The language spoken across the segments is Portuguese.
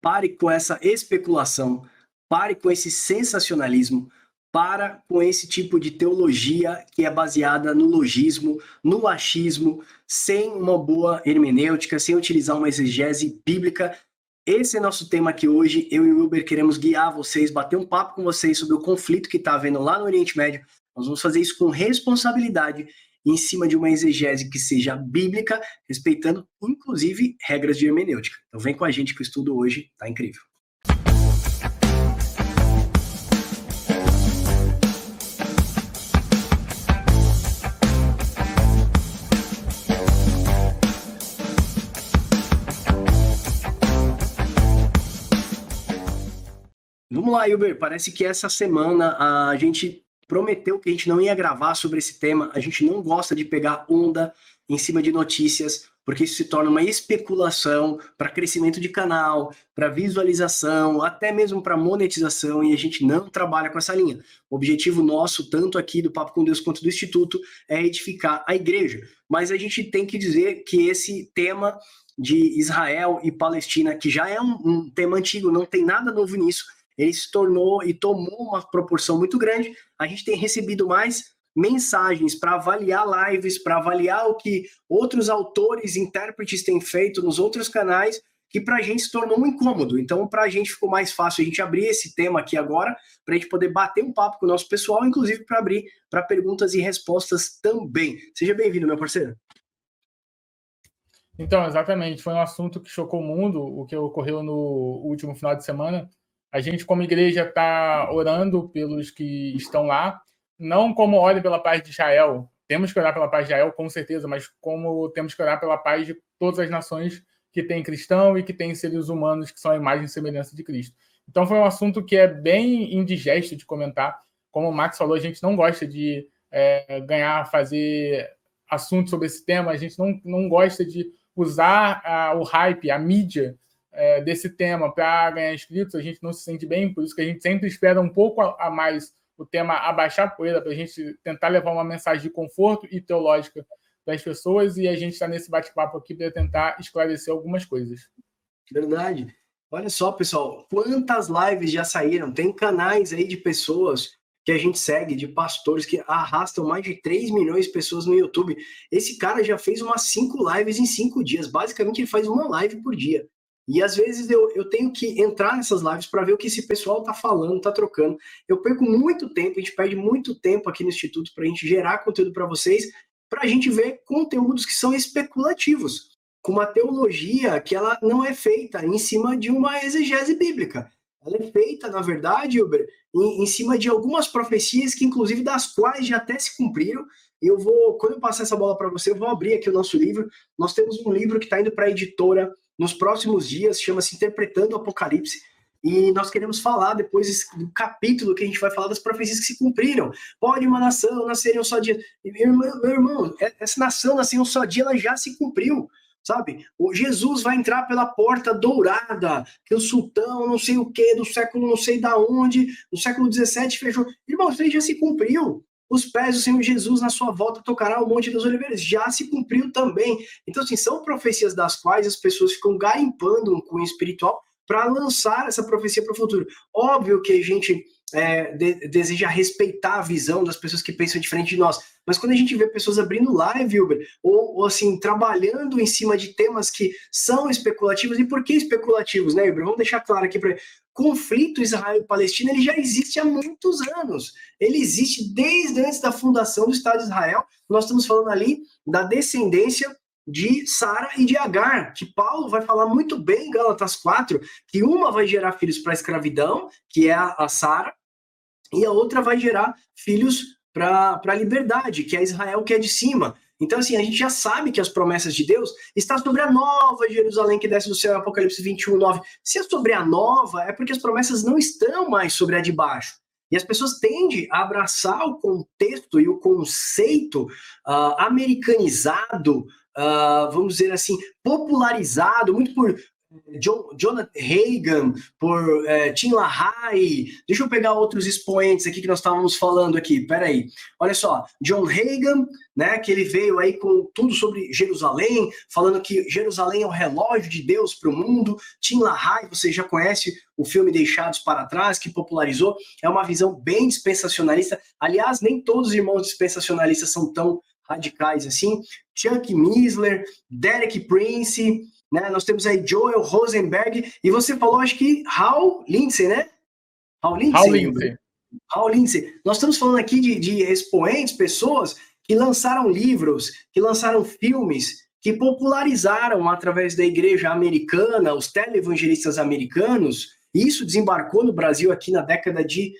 Pare com essa especulação, pare com esse sensacionalismo, para com esse tipo de teologia que é baseada no logismo, no achismo, sem uma boa hermenêutica, sem utilizar uma exegese bíblica. Esse é nosso tema aqui hoje. Eu e o Wilber queremos guiar vocês, bater um papo com vocês sobre o conflito que está havendo lá no Oriente Médio. Nós vamos fazer isso com responsabilidade, em cima de uma exegese que seja bíblica, respeitando, inclusive, regras de hermenêutica. Então vem com a gente que o estudo hoje está incrível. Vamos lá, Wilber. Parece que essa semana a gente prometeu que a gente não ia gravar sobre esse tema. A gente não gosta de pegar onda em cima de notícias, porque isso se torna uma especulação para crescimento de canal, para visualização, até mesmo para monetização, e a gente não trabalha com essa linha. O objetivo nosso, tanto aqui do Papo com Deus quanto do Instituto, é edificar a igreja. Mas a gente tem que dizer que esse tema de Israel e Palestina, que já é um tema antigo, não tem nada novo nisso, ele se tornou e tomou uma proporção muito grande. A gente tem recebido mais mensagens para avaliar lives, para avaliar o que outros autores, intérpretes têm feito nos outros canais, que para a gente se tornou um incômodo. Então, para a gente ficou mais fácil a gente abrir esse tema aqui agora, para a gente poder bater um papo com o nosso pessoal, inclusive para abrir para perguntas e respostas também. Seja bem-vindo, meu parceiro. Então, exatamente, foi um assunto que chocou o mundo, o que ocorreu no último final de semana. A gente, como igreja, está orando pelos que estão lá, não como ore pela paz de Israel. Temos que orar pela paz de Israel, com certeza, mas como temos que orar pela paz de todas as nações que têm cristão e que têm seres humanos que são a imagem e semelhança de Cristo. Então, foi um assunto que é bem indigesto de comentar. Como o Max falou, a gente não gosta de fazer assuntos sobre esse tema, a gente não gosta de usar o hype, a mídia, desse tema para ganhar inscritos. A gente não se sente bem, por isso que a gente sempre espera um pouco a mais o tema abaixar a poeira, para a gente tentar levar uma mensagem de conforto e teológica para as pessoas, e a gente está nesse bate-papo aqui para tentar esclarecer algumas coisas. Verdade. Olha só, pessoal, quantas lives já saíram? Tem canais aí de pessoas que a gente segue, de pastores que arrastam mais de 3 milhões de pessoas no YouTube. Esse cara já fez umas 5 lives em 5 dias. Basicamente, ele faz uma live por dia. E às vezes eu tenho que entrar nessas lives para ver o que esse pessoal está falando, está trocando. Eu perco muito tempo, a gente perde muito tempo aqui no Instituto para a gente gerar conteúdo para vocês, para a gente ver conteúdos que são especulativos, com uma teologia que ela não é feita em cima de uma exegese bíblica. Ela é feita, na verdade, Wilber, em cima de algumas profecias que, inclusive, das quais já até se cumpriram. Quando eu passar essa bola para você, eu vou abrir aqui o nosso livro. Nós temos um livro que está indo para a editora nos próximos dias, chama-se Interpretando o Apocalipse, e nós queremos falar depois do capítulo que a gente vai falar das profecias que se cumpriram. Pode uma nação nascer em um só dia. Meu irmão, essa nação nascer em um só dia, ela já se cumpriu, sabe? O Jesus vai entrar pela porta dourada, que o sultão não sei o que, do século não sei da onde, no século 17 fechou. Irmão, isso aí já se cumpriu. Os pés do Senhor Jesus na sua volta tocará o Monte das Oliveiras. Já se cumpriu também. Então, assim, são profecias das quais as pessoas ficam garimpando um cunho espiritual para lançar essa profecia para o futuro. Óbvio que a gente deseja respeitar a visão das pessoas que pensam diferente de nós, mas quando a gente vê pessoas abrindo live, Wilber, ou assim, trabalhando em cima de temas que são especulativos, e por que especulativos, né, Wilber? Vamos deixar claro aqui para conflito Israel e Palestina, ele já existe há muitos anos. Ele existe desde antes da fundação do Estado de Israel. Nós estamos falando ali da descendência de Sara e de Agar, que Paulo vai falar muito bem em Gálatas 4, que uma vai gerar filhos para a escravidão, que é a Sara, e a outra vai gerar filhos para a liberdade, que é Israel, que é de cima. Então, assim, a gente já sabe que as promessas de Deus estão sobre a nova Jerusalém que desce do céu, Apocalipse 21, 9. Se é sobre a nova, é porque as promessas não estão mais sobre a de baixo. E as pessoas tendem a abraçar o contexto e o conceito americanizado, vamos dizer assim, popularizado, muito por Jonathan Reagan, por Tim LaHaye. Deixa eu pegar outros expoentes aqui que nós estávamos falando aqui. Peraí, olha só, John Reagan, né, que ele veio aí com tudo sobre Jerusalém, falando que Jerusalém é o relógio de Deus para o mundo. Tim LaHaye, você já conhece o filme Deixados para Trás, que popularizou, é uma visão bem dispensacionalista. Aliás, nem todos os irmãos dispensacionalistas são tão radicais assim. Chuck Missler, Derek Prince, né? Nós temos aí Joel Rosenberg, e você falou, acho que Hal Lindsey, né? Hal Lindsey. Hal Lindsey. Nós estamos falando aqui de expoentes, pessoas que lançaram livros, que lançaram filmes, que popularizaram através da igreja americana, os televangelistas americanos, e isso desembarcou no Brasil aqui na década de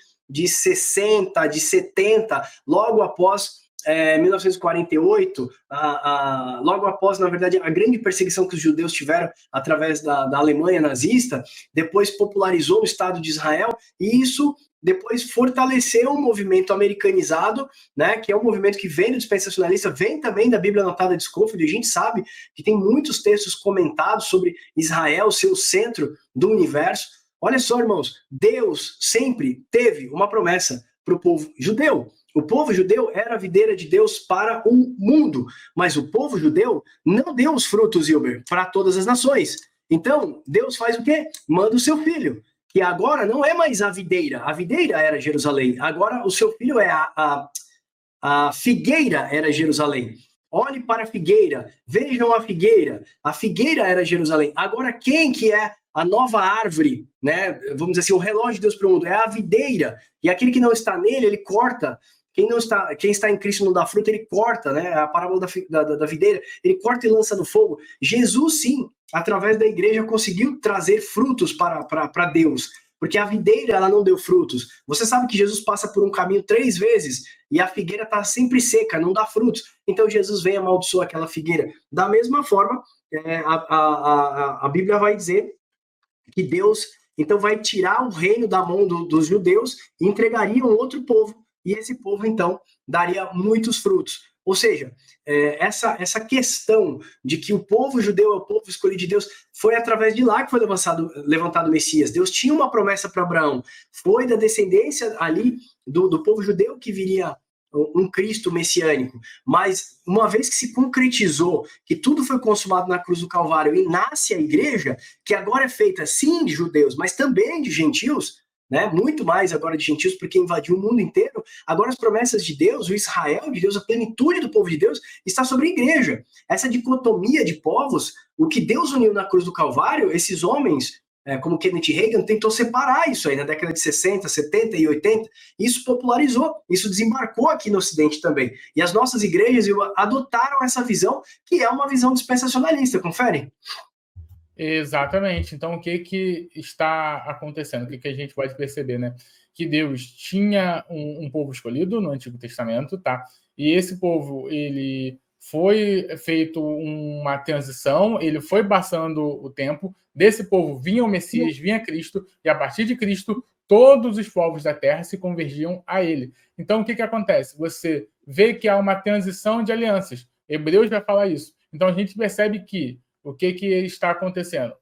60, de 70, logo após 1948, logo após, na verdade, a grande perseguição que os judeus tiveram através da Alemanha nazista, depois popularizou no Estado de Israel, e isso depois fortaleceu o movimento americanizado, né, que é um movimento que vem do dispensacionalista, vem também da Bíblia Anotada de Scofield. A gente sabe que tem muitos textos comentados sobre Israel ser o centro do universo. Olha só, irmãos, Deus sempre teve uma promessa para o povo judeu. O povo judeu era a videira de Deus para o mundo, mas o povo judeu não deu os frutos, Hilber, para todas as nações. Então, Deus faz o quê? Manda o seu filho, que agora não é mais a videira era Jerusalém, agora o seu filho é a figueira era Jerusalém. Olhe para a figueira, vejam a figueira era Jerusalém. Agora quem que é a nova árvore, né? Vamos dizer assim, o relógio de Deus para o mundo, é a videira, e aquele que não está nele, ele corta. Quem está em Cristo não dá fruto, ele corta, né? A parábola da videira, ele corta e lança no fogo. Jesus, sim, através da igreja, conseguiu trazer frutos para Deus, porque a videira, ela não deu frutos. Você sabe que Jesus passa por um caminho 3 vezes, e a figueira está sempre seca, não dá frutos. Então Jesus vem e amaldiçoa aquela figueira. Da mesma forma, a Bíblia vai dizer que Deus, então, vai tirar o reino da mão dos judeus e entregaria um outro povo, e esse povo, então, daria muitos frutos. Ou seja, essa questão de que o povo judeu é o povo escolhido de Deus, foi através de lá que foi levantado o Messias. Deus tinha uma promessa para Abraão, foi da descendência ali do povo judeu que viria um Cristo messiânico, mas uma vez que se concretizou, que tudo foi consumado na cruz do Calvário, e nasce a igreja, que agora é feita sim de judeus, mas também de gentios, né? Muito mais agora de gentios, porque invadiu o mundo inteiro. Agora as promessas de Deus, o Israel de Deus, a plenitude do povo de Deus está sobre a igreja. Essa dicotomia de povos, o que Deus uniu na cruz do Calvário, esses homens, como Kenneth Reagan, tentou separar isso aí na década de 60, 70 e 80, isso popularizou, isso desembarcou aqui no Ocidente também. E as nossas igrejas adotaram essa visão, que é uma visão dispensacionalista, confere? Exatamente. Então, o que está acontecendo? O que a gente pode perceber, né? Que Deus tinha um povo escolhido no Antigo Testamento, tá? E esse povo, ele foi feito uma transição, ele foi passando o tempo, desse povo vinha o Messias, vinha Cristo, e a partir de Cristo, todos os povos da terra se convergiam a ele. Então, o que acontece? Você vê que há uma transição de alianças. Hebreus vai falar isso. Então, a gente percebe que o que está acontecendo?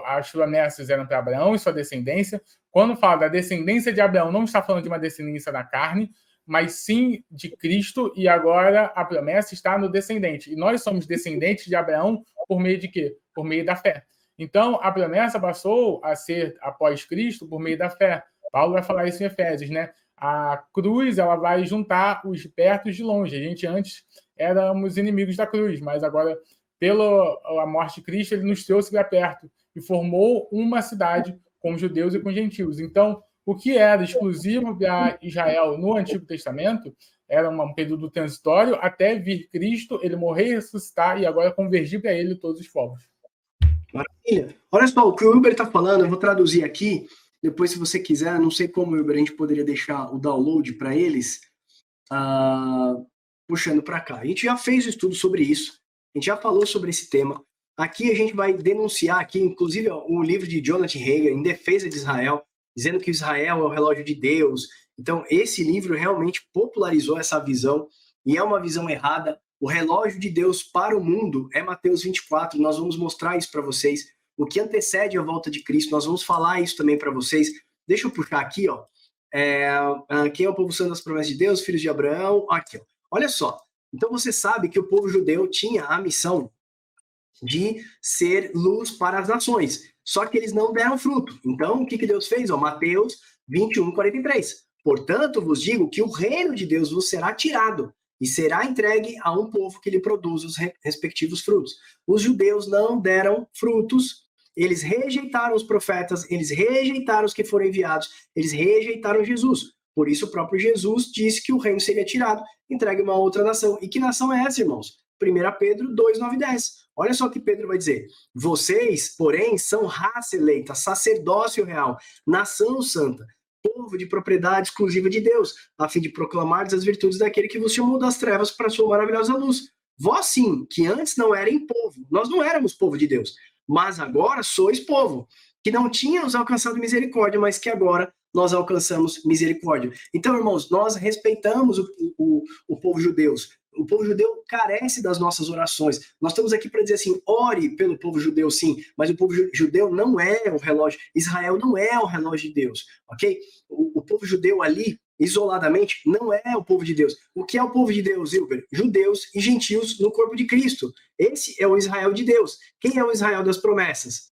As promessas eram para Abraão e sua descendência. Quando fala da descendência de Abraão, não está falando de uma descendência da carne, mas sim de Cristo, e agora a promessa está no descendente. E nós somos descendentes de Abraão por meio de quê? Por meio da fé. Então, a promessa passou a ser após Cristo por meio da fé. Paulo vai falar isso em Efésios, né? A cruz, ela vai juntar os de perto e os de longe. A gente antes éramos inimigos da cruz, mas agora, pela morte de Cristo, ele nos trouxe para perto e formou uma cidade com judeus e com gentios. Então, o que era exclusivo para Israel no Antigo Testamento era um período transitório até vir Cristo, ele morrer e ressuscitar, e agora convergir para ele todos os povos. Maravilha. Olha só, o que o Wilber está falando, eu vou traduzir aqui, depois, se você quiser, não sei como, Wilber, a gente poderia deixar o download para eles, puxando para cá. A gente já fez um estudo sobre isso, a gente já falou sobre esse tema. Aqui a gente vai denunciar, aqui, inclusive, o livro de Jonathan Reagan, Em Defesa de Israel, dizendo que Israel é o relógio de Deus. Então, esse livro realmente popularizou essa visão, e é uma visão errada. O relógio de Deus para o mundo é Mateus 24, nós vamos mostrar isso para vocês. o que antecede a volta de Cristo. Nós vamos falar isso também para vocês. Deixa eu puxar aqui, ó. Quem é o povo santo das promessas de Deus, filhos de Abraão? Aqui, ó. Olha só. Então você sabe que o povo judeu tinha a missão de ser luz para as nações. Só que eles não deram fruto. Então, o que Deus fez? Ó, Mateus 21:43. Portanto, vos digo que o reino de Deus vos será tirado e será entregue a um povo que lhe produz os respectivos frutos. Os judeus não deram frutos, eles rejeitaram os profetas, eles rejeitaram os que foram enviados, eles rejeitaram Jesus. Por isso, o próprio Jesus disse que o reino seria tirado, entregue a uma outra nação. E que nação é essa, irmãos? 1 Pedro 2, 9 e 10. Olha só o que Pedro vai dizer. Vocês, porém, são raça eleita, sacerdócio real, nação santa, povo de propriedade exclusiva de Deus, a fim de proclamar as virtudes daquele que vos chamou das trevas para a sua maravilhosa luz. Vós sim, que antes não eram povo, nós não éramos povo de Deus, mas agora sois povo, que não tínhamos alcançado misericórdia, mas que agora nós alcançamos misericórdia. Então, irmãos, nós respeitamos o povo judeu. O povo judeu carece das nossas orações. Nós estamos aqui para dizer assim, ore pelo povo judeu, sim, mas o povo judeu não é o relógio, Israel não é o relógio de Deus, ok? O povo judeu ali, isoladamente, não é o povo de Deus. O que é o povo de Deus, Hilber? Judeus e gentios no corpo de Cristo. Esse é o Israel de Deus. Quem é o Israel das promessas?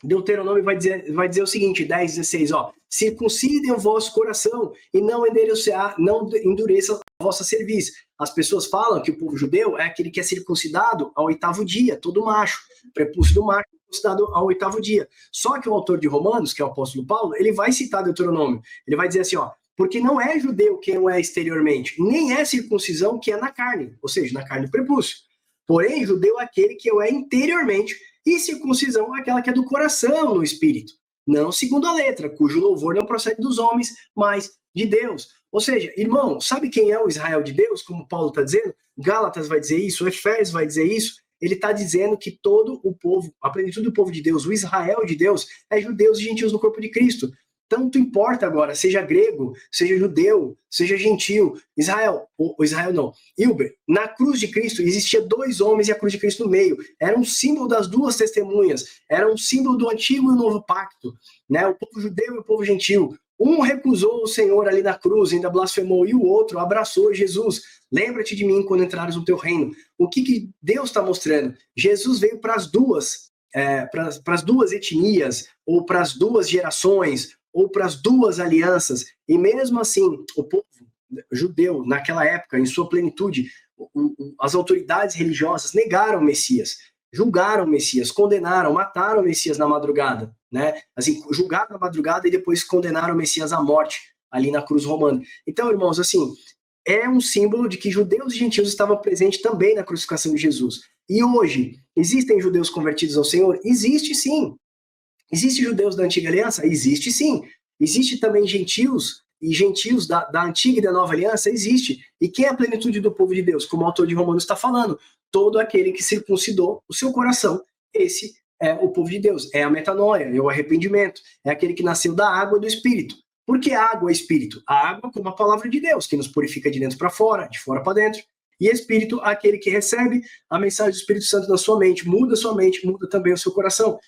Deuteronômio vai dizer o seguinte, 10:16, ó, circuncidem o vosso coração e não endureça a vossa cerviz. As pessoas falam que o povo judeu é aquele que é circuncidado ao 8º dia, todo macho, prepúcio do macho, circuncidado ao 8º dia. Só que o autor de Romanos, que é o apóstolo Paulo, ele vai citar Deuteronômio, ele vai dizer assim, ó, porque não é judeu quem o é exteriormente, nem é circuncisão que é na carne, ou seja, na carne do prepúcio. Porém, judeu é aquele que o é interiormente, e circuncisão é aquela que é do coração, no espírito, não segundo a letra, cujo louvor não procede dos homens, mas de Deus. Ou seja, irmão, sabe quem é o Israel de Deus, como Paulo está dizendo? Gálatas vai dizer isso, Efésios vai dizer isso. Ele está dizendo que todo o povo, a plenitude do povo de Deus, o Israel de Deus, é judeus e gentios no corpo de Cristo. Tanto importa agora, seja grego, seja judeu, seja gentil, Israel, ou Israel não, Hilber, na cruz de Cristo existia 2 homens e a cruz de Cristo no meio, era um símbolo das 2 testemunhas, era um símbolo do antigo e o novo pacto, né? O povo judeu e o povo gentil. Um recusou o Senhor ali na cruz, ainda blasfemou, e o outro abraçou Jesus. Lembra-te de mim quando entrares no teu reino. O que Deus está mostrando? Jesus veio para as duas, para as 2 etnias, ou para as 2 gerações, ou para as 2 alianças, e mesmo assim, o povo judeu, naquela época, em sua plenitude, as autoridades religiosas negaram o Messias, julgaram o Messias, condenaram, mataram o Messias na madrugada, né? Assim, julgaram na madrugada e depois condenaram o Messias à morte, ali na cruz romana. Então, irmãos, assim, é um símbolo de que judeus e gentios estavam presentes também na crucificação de Jesus. E hoje, existem judeus convertidos ao Senhor? Existe sim. Existem judeus da antiga aliança? Existe sim. Existe também gentios, e gentios da antiga e da nova aliança? Existe. E quem é a plenitude do povo de Deus? Como o autor de Romanos está falando, todo aquele que circuncidou o seu coração, esse é o povo de Deus. É a metanoia, é o arrependimento, é aquele que nasceu da água e do Espírito. Por que água é Espírito? A água como a palavra de Deus, que nos purifica de dentro para fora, de fora para dentro. E Espírito, aquele que recebe a mensagem do Espírito Santo na sua mente, muda também o seu coração.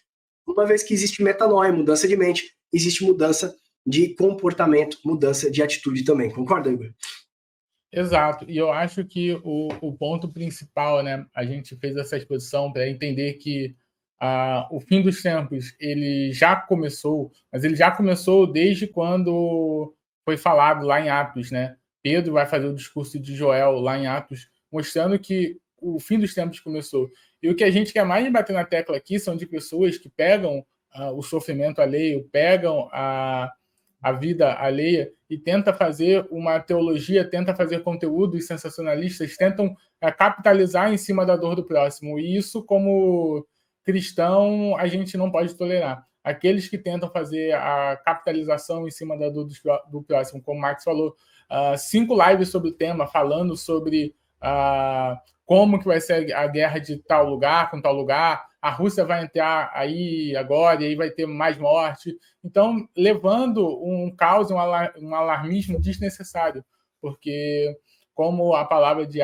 Uma vez que existe metanoia, mudança de mente, existe mudança de comportamento, mudança de atitude também. Concorda, Igor? Exato. E eu acho que o ponto principal, né, a gente fez essa exposição para entender que o fim dos tempos ele já começou, mas ele já começou desde quando foi falado lá em Atos, né? Pedro vai fazer o discurso de Joel lá em Atos, mostrando que o fim dos tempos começou. E o que a gente quer mais bater na tecla aqui são de pessoas que pegam o sofrimento alheio, pegam a vida alheia e tenta fazer uma teologia, tenta fazer conteúdos sensacionalistas, tentam capitalizar em cima da dor do próximo. E isso, como cristão, a gente não pode tolerar. Aqueles que tentam fazer a capitalização em cima da dor do próximo, como o Marcos falou, 5 lives sobre o tema, falando sobre como que vai ser a guerra de tal lugar com tal lugar, a Rússia vai entrar aí agora e aí vai ter mais morte. Então, levando um caos, um alarmismo desnecessário, porque, como a palavra de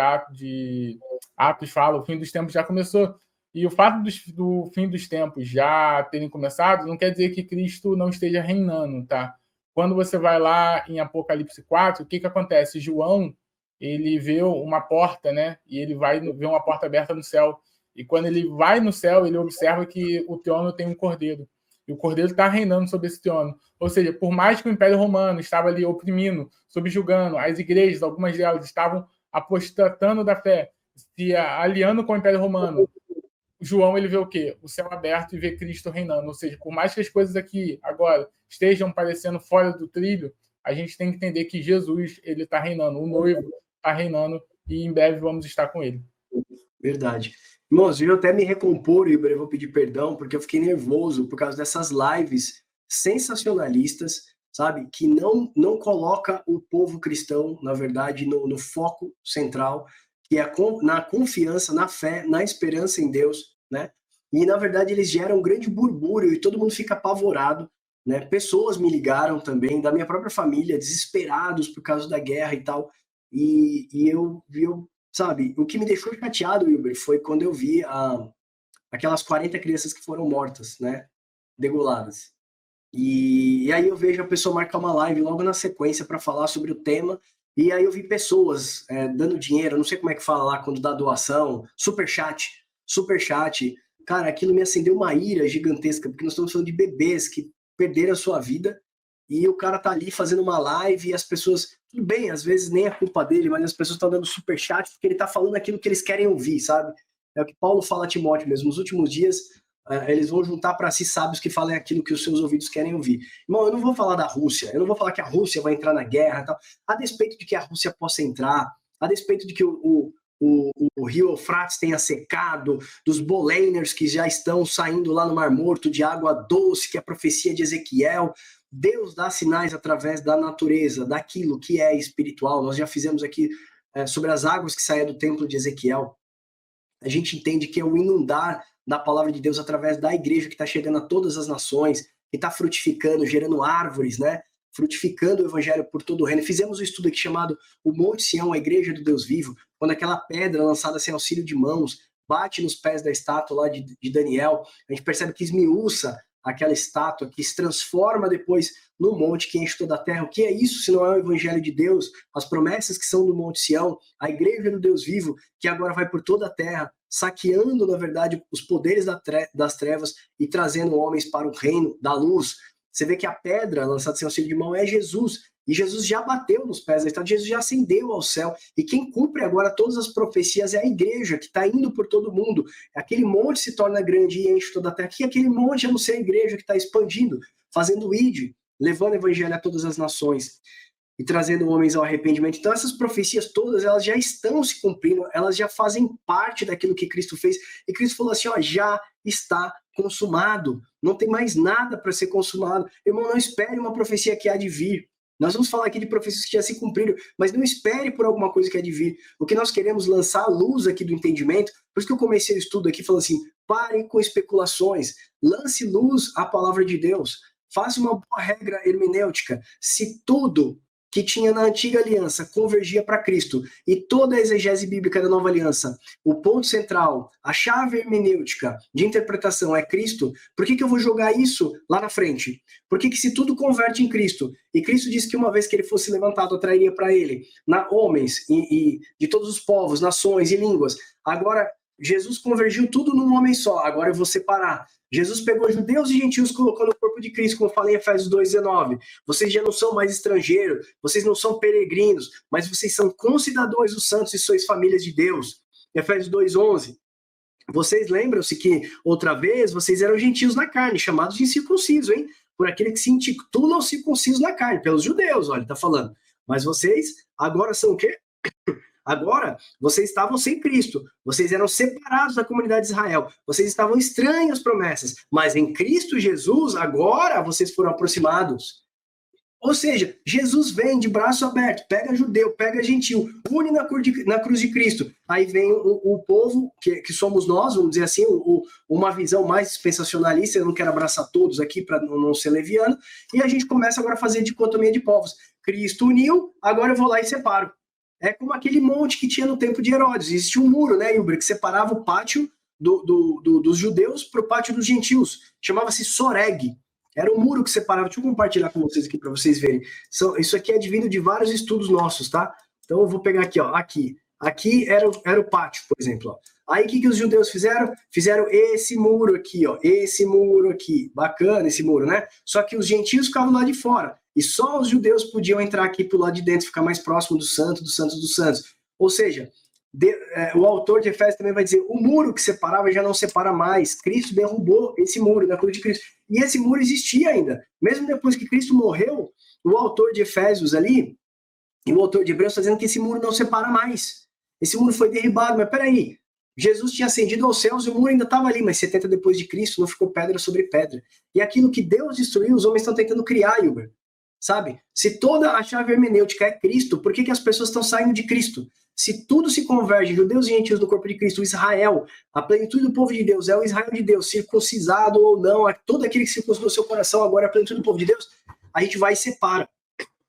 Atos fala, o fim dos tempos já começou. E o fato do fim dos tempos já terem começado não quer dizer que Cristo não esteja reinando, tá? Quando você vai lá em Apocalipse 4, o que acontece? João, ele vê uma porta, né? E ele vai ver uma porta aberta no céu. E quando ele vai no céu, ele observa que o trono tem um cordeiro. E o cordeiro está reinando sobre esse trono. Ou seja, por mais que o Império Romano estava ali oprimindo, subjugando, as igrejas, algumas delas estavam apostatando da fé, se aliando com o Império Romano, João, ele vê o quê? O céu aberto e vê Cristo reinando. Ou seja, por mais que as coisas aqui agora estejam parecendo fora do trilho, a gente tem que entender que Jesus, ele está reinando, o noivo está reinando e em breve vamos estar com ele. Verdade. Irmãos, eu até me recompor, Iber, eu vou pedir perdão, porque eu fiquei nervoso por causa dessas lives sensacionalistas, sabe? Que não coloca o povo cristão, na verdade, no foco central, que é na confiança, na fé, na esperança em Deus, né? E, na verdade, eles geram um grande burburinho e todo mundo fica apavorado, né? Pessoas me ligaram também, da minha própria família, desesperados por causa da guerra e tal, e eu sabe, o que me deixou chateado, Wilber, foi quando eu vi aquelas 40 crianças que foram mortas, né? Degoladas. E aí eu vejo a pessoa marcar uma live logo na sequência para falar sobre o tema, e aí eu vi pessoas dando dinheiro, não sei como é que fala lá quando dá doação, superchat. Cara, aquilo me acendeu uma ira gigantesca, porque nós estamos falando de bebês que perderam a sua vida, e o cara tá ali fazendo uma live e as pessoas, tudo bem, às vezes nem é culpa dele, mas as pessoas estão dando superchat porque ele tá falando aquilo que eles querem ouvir, sabe? É o que Paulo fala a Timóteo mesmo, nos últimos dias eles vão juntar para si sábios que falem aquilo que os seus ouvidos querem ouvir. Irmão, eu não vou falar da Rússia, eu não vou falar que a Rússia vai entrar na guerra e tal, a despeito de que a Rússia possa entrar, a despeito de que o rio Eufrates tenha secado, dos bolaners que já estão saindo lá no Mar Morto de água doce, que é a profecia de Ezequiel. Deus dá sinais através da natureza, daquilo que é espiritual. Nós já fizemos aqui sobre as águas que saíam do templo de Ezequiel. A gente entende que é o inundar da palavra de Deus através da igreja que está chegando a todas as nações, que está frutificando, gerando árvores, né? Frutificando o evangelho por todo o reino. Fizemos um estudo aqui chamado O Monte Sião, a Igreja do Deus Vivo, quando aquela pedra lançada sem auxílio de mãos bate nos pés da estátua lá de Daniel, a gente percebe que esmiuça aquela estátua, que se transforma depois no monte que enche toda a terra. O que é isso se não é o evangelho de Deus? As promessas que são do Monte Sião, a igreja do Deus vivo, que agora vai por toda a terra, saqueando, na verdade, os poderes das trevas e trazendo homens para o reino da luz. Você vê que a pedra lançada sem auxílio de mão é Jesus, e Jesus já bateu nos pés da estátua, Jesus já ascendeu ao céu, e quem cumpre agora todas as profecias é a igreja, que está indo por todo mundo. Aquele monte se torna grande e enche toda a terra, que aquele monte é não ser a igreja que está expandindo, fazendo id, levando o evangelho a todas as nações e trazendo homens ao arrependimento. Então essas profecias todas, elas já estão se cumprindo, elas já fazem parte daquilo que Cristo fez, e Cristo falou assim, ó, já está consumado, não tem mais nada para ser consumado. Irmão, não espere uma profecia que há de vir. Nós vamos falar aqui de profecias que já se cumpriram, mas não espere por alguma coisa que há de vir. O que nós queremos lançar a luz aqui do entendimento, por isso que eu comecei o estudo aqui falando assim, parem com especulações, lance luz à palavra de Deus, faça uma boa regra hermenêutica. Se tudo que tinha na antiga aliança convergia para Cristo, e toda a exegese bíblica da nova aliança, o ponto central, a chave hermenêutica de interpretação é Cristo, por que eu vou jogar isso lá na frente? Por que se tudo converte em Cristo, e Cristo disse que uma vez que ele fosse levantado, atrairia para ele homens e de todos os povos, nações e línguas, agora Jesus convergiu tudo num homem só, agora eu vou separar. Jesus pegou judeus e gentios, colocou no corpo de Cristo, como eu falei em Efésios 2,19. Vocês já não são mais estrangeiros, vocês não são peregrinos, mas vocês são concidadãos dos santos e sois famílias de Deus. Efésios 2,11. Vocês lembram-se que, outra vez, vocês eram gentios na carne, chamados de incircuncisos, hein? Por aquele que se intitulam circuncisos na carne, pelos judeus, olha, ele está falando. Mas vocês agora são o quê? Agora, vocês estavam sem Cristo, vocês eram separados da comunidade de Israel, vocês estavam estranhos às promessas, mas em Cristo Jesus, agora vocês foram aproximados. Ou seja, Jesus vem de braço aberto, pega judeu, pega gentil, une na cruz de Cristo. Aí vem o povo, que somos nós, vamos dizer assim, uma visão mais dispensacionalista, eu não quero abraçar todos aqui para não ser leviano, e a gente começa agora a fazer dicotomia de povos. Cristo uniu, agora eu vou lá e separo. É como aquele monte que tinha no tempo de Herodes. Existia um muro, né, Hilber, que separava o pátio dos judeus para o pátio dos gentios. Chamava-se Soreg. Era um muro que separava. Deixa eu compartilhar com vocês aqui para vocês verem. Isso aqui é advindo de vários estudos nossos, tá? Então eu vou pegar aqui, ó. Aqui era o pátio, por exemplo. Ó. Aí o que os judeus fizeram? Fizeram esse muro aqui, ó. Esse muro aqui. Bacana esse muro, né? Só que os gentios ficavam lá de fora. E só os judeus podiam entrar aqui pro lado de dentro, ficar mais próximo do santo, dos santos dos santos. Ou seja, o autor de Efésios também vai dizer, o muro que separava já não separa mais. Cristo derrubou esse muro na cruz de Cristo. E esse muro existia ainda. Mesmo depois que Cristo morreu, o autor de Efésios ali, e o autor de Hebreus está dizendo que esse muro não separa mais. Esse muro foi derribado, mas peraí, Jesus tinha ascendido aos céus e o muro ainda estava ali, mas 70 depois de Cristo não ficou pedra sobre pedra. E aquilo que Deus destruiu, os homens estão tentando criar, Hilber. Sabe? Se toda a chave hermenêutica é Cristo, por que as pessoas estão saindo de Cristo? Se tudo se converge, judeus e gentios no corpo de Cristo, Israel, a plenitude do povo de Deus, é o Israel de Deus, circuncisado ou não, todo aquele que circuncidou seu coração agora é a plenitude do povo de Deus, a gente vai e separa.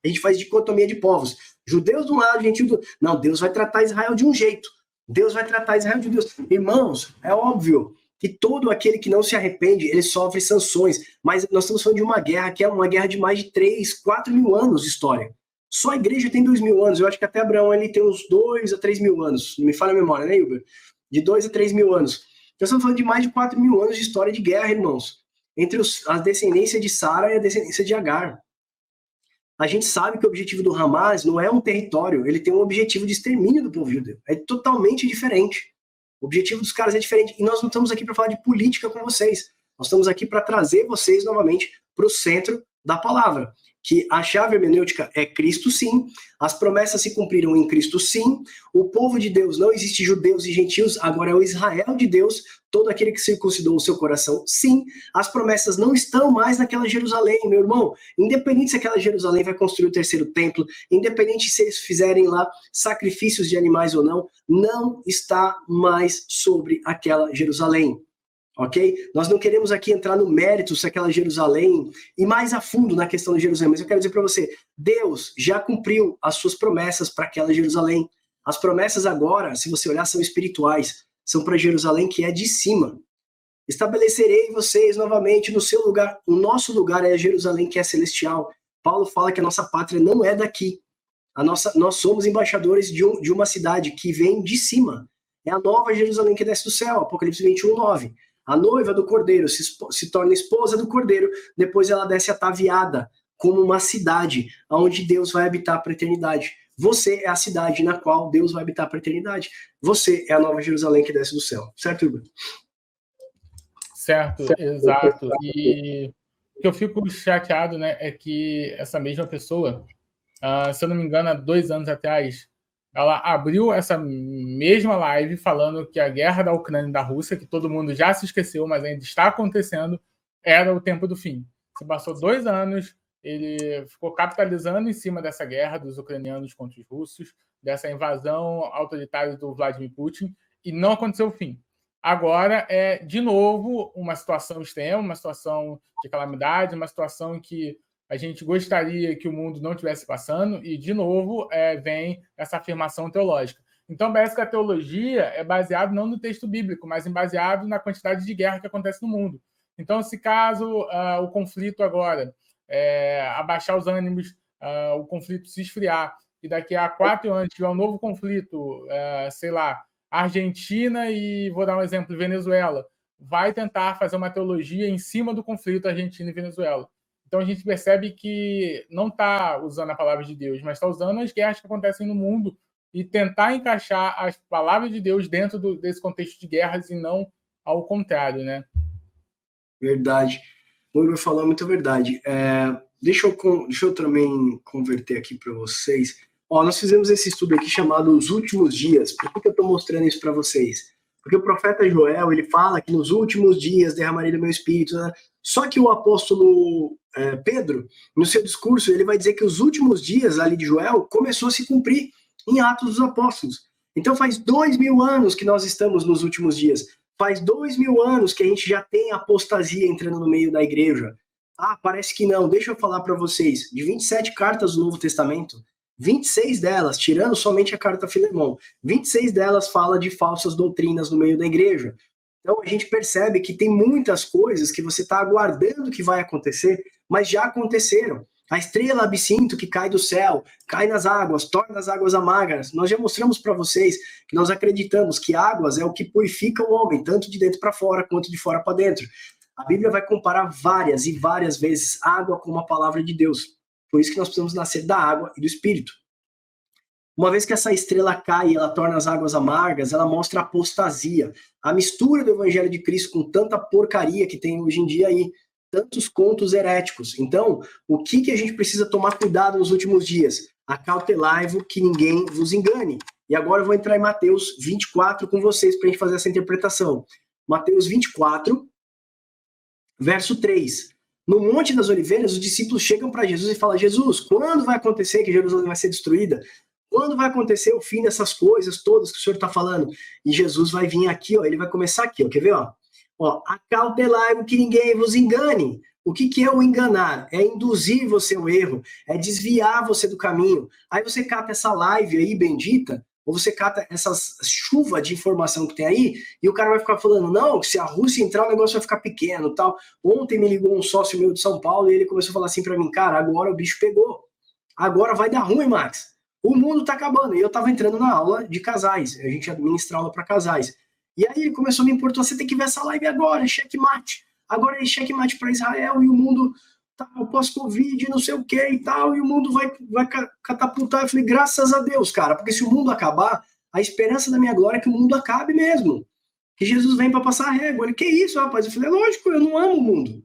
A gente faz dicotomia de povos. Judeus de um lado, gentios do outro. Não, Deus vai tratar Israel de um jeito. Deus vai tratar Israel de Deus. Irmãos, é óbvio que todo aquele que não se arrepende, ele sofre sanções. Mas nós estamos falando de uma guerra que é uma guerra de mais de 3, 4 mil anos de história. Só a igreja tem 2.000 anos. Eu acho que até Abraão ele tem uns 2 a 3 mil anos. Não me falha a memória, né, Hilber? De 2 a 3 mil anos. Nós estamos falando de mais de 4 mil anos de história de guerra, irmãos. Entre a descendência de Sara e a descendência de Agar. A gente sabe que o objetivo do Hamas não é um território, ele tem um objetivo de extermínio do povo judeu. É totalmente diferente. O objetivo dos caras é diferente. E nós não estamos aqui para falar de política com vocês. Nós estamos aqui para trazer vocês novamente para o centro da palavra. Que a chave hermenêutica é Cristo, sim. As promessas se cumpriram em Cristo, sim. O povo de Deus, não existe judeus e gentios, agora é o Israel de Deus, todo aquele que circuncidou o seu coração, sim. As promessas não estão mais naquela Jerusalém, meu irmão. Independente se aquela Jerusalém vai construir o terceiro templo, independente se eles fizerem lá sacrifícios de animais ou não, não está mais sobre aquela Jerusalém. Ok? Nós não queremos aqui entrar no mérito se aquela Jerusalém e mais a fundo na questão de Jerusalém, mas eu quero dizer para você, Deus já cumpriu as suas promessas para aquela Jerusalém. As promessas agora, se você olhar, são espirituais, são para Jerusalém que é de cima. Estabelecerei vocês novamente no seu lugar. O nosso lugar é a Jerusalém que é celestial. Paulo fala que a nossa pátria não é daqui. Nós somos embaixadores de uma cidade que vem de cima. É a nova Jerusalém que desce do céu, Apocalipse 21, 9. A noiva do Cordeiro se torna esposa do Cordeiro, depois ela desce ataviada como uma cidade onde Deus vai habitar para a eternidade. Você é a cidade na qual Deus vai habitar para a eternidade. Você é a nova Jerusalém que desce do céu. Certo, Hugo? Certo, exato. E o que eu fico chateado, né, é que essa mesma pessoa, se eu não me engano, há 2 anos atrás, ela abriu essa mesma live falando que a guerra da Ucrânia e da Rússia, que todo mundo já se esqueceu, mas ainda está acontecendo, era o tempo do fim. Se passou 2 anos, ele ficou capitalizando em cima dessa guerra dos ucranianos contra os russos, dessa invasão autoritária do Vladimir Putin, e não aconteceu o fim. Agora é, de novo, uma situação extrema, uma situação de calamidade, uma situação em que a gente gostaria que o mundo não estivesse passando, e, de novo, vem essa afirmação teológica. Então, parece que a teologia é baseada não no texto bíblico, mas baseado na quantidade de guerra que acontece no mundo. Então, se caso o conflito agora abaixar os ânimos, o conflito se esfriar, e daqui a 4 anos tiver um novo conflito, sei lá, Argentina e, vou dar um exemplo, Venezuela, vai tentar fazer uma teologia em cima do conflito Argentina e Venezuela. Então a gente percebe que não está usando a palavra de Deus, mas está usando as guerras que acontecem no mundo e tentar encaixar as palavras de Deus dentro desse contexto de guerras e não ao contrário, né? Verdade. O Igor falou muito verdade. Deixa eu também converter aqui para vocês. Nós fizemos esse estudo aqui chamado Os Últimos Dias. Por que eu estou mostrando isso para vocês? Porque o profeta Joel, ele fala que nos últimos dias derramarei do meu espírito, né? Só que o apóstolo Pedro, no seu discurso, ele vai dizer que os últimos dias ali de Joel começou a se cumprir em Atos dos Apóstolos. Então faz 2000 anos que nós estamos nos últimos dias. Faz 2000 anos que a gente já tem apostasia entrando no meio da igreja. Parece que não. Deixa eu falar para vocês. De 27 cartas do Novo Testamento, 26 delas, tirando somente a carta a Filemão, 26 delas fala de falsas doutrinas no meio da igreja. Então a gente percebe que tem muitas coisas que você está aguardando que vai acontecer, mas já aconteceram. A estrela absinto que cai do céu, cai nas águas, torna as águas amargas. Nós já mostramos para vocês que nós acreditamos que águas é o que purifica o homem, tanto de dentro para fora quanto de fora para dentro. A Bíblia vai comparar várias e várias vezes água com a palavra de Deus. Por isso que nós precisamos nascer da água e do Espírito. Uma vez que essa estrela cai e ela torna as águas amargas, ela mostra a apostasia. A mistura do Evangelho de Cristo com tanta porcaria que tem hoje em dia aí, tantos contos heréticos. Então, o que a gente precisa tomar cuidado nos últimos dias? Acautelai-vos que ninguém vos engane. E agora eu vou entrar em Mateus 24 com vocês para a gente fazer essa interpretação. Mateus 24, verso 3. No Monte das Oliveiras, os discípulos chegam para Jesus e falam: Jesus, quando vai acontecer que Jerusalém vai ser destruída? Quando vai acontecer o fim dessas coisas todas que o Senhor está falando? E Jesus vai vir aqui, ó, ele vai começar aqui, ó, quer ver? Acautelai-vos que ninguém vos engane. O que é o enganar? É induzir você ao erro, é desviar você do caminho. Aí você cata essa live aí, bendita, ou você cata essas chuva de informação que tem aí, e o cara vai ficar falando, não, se a Rússia entrar o negócio vai ficar pequeno, tal. Ontem me ligou um sócio meu de São Paulo e ele começou a falar assim para mim, cara, agora o bicho pegou. Agora vai dar ruim, Max. O mundo tá acabando. E eu tava entrando na aula de casais. A gente administra aula para casais. E aí ele começou a me importar, você tem que ver essa live agora, checkmate. Agora é checkmate para Israel e o mundo tá pós-Covid, não sei o que e tal, e o mundo vai catapultar. Eu falei, graças a Deus, cara, porque se o mundo acabar, a esperança da minha glória é que o mundo acabe mesmo. Que Jesus vem para passar a régua. Ele, que isso, rapaz? Eu falei, lógico, eu não amo o mundo.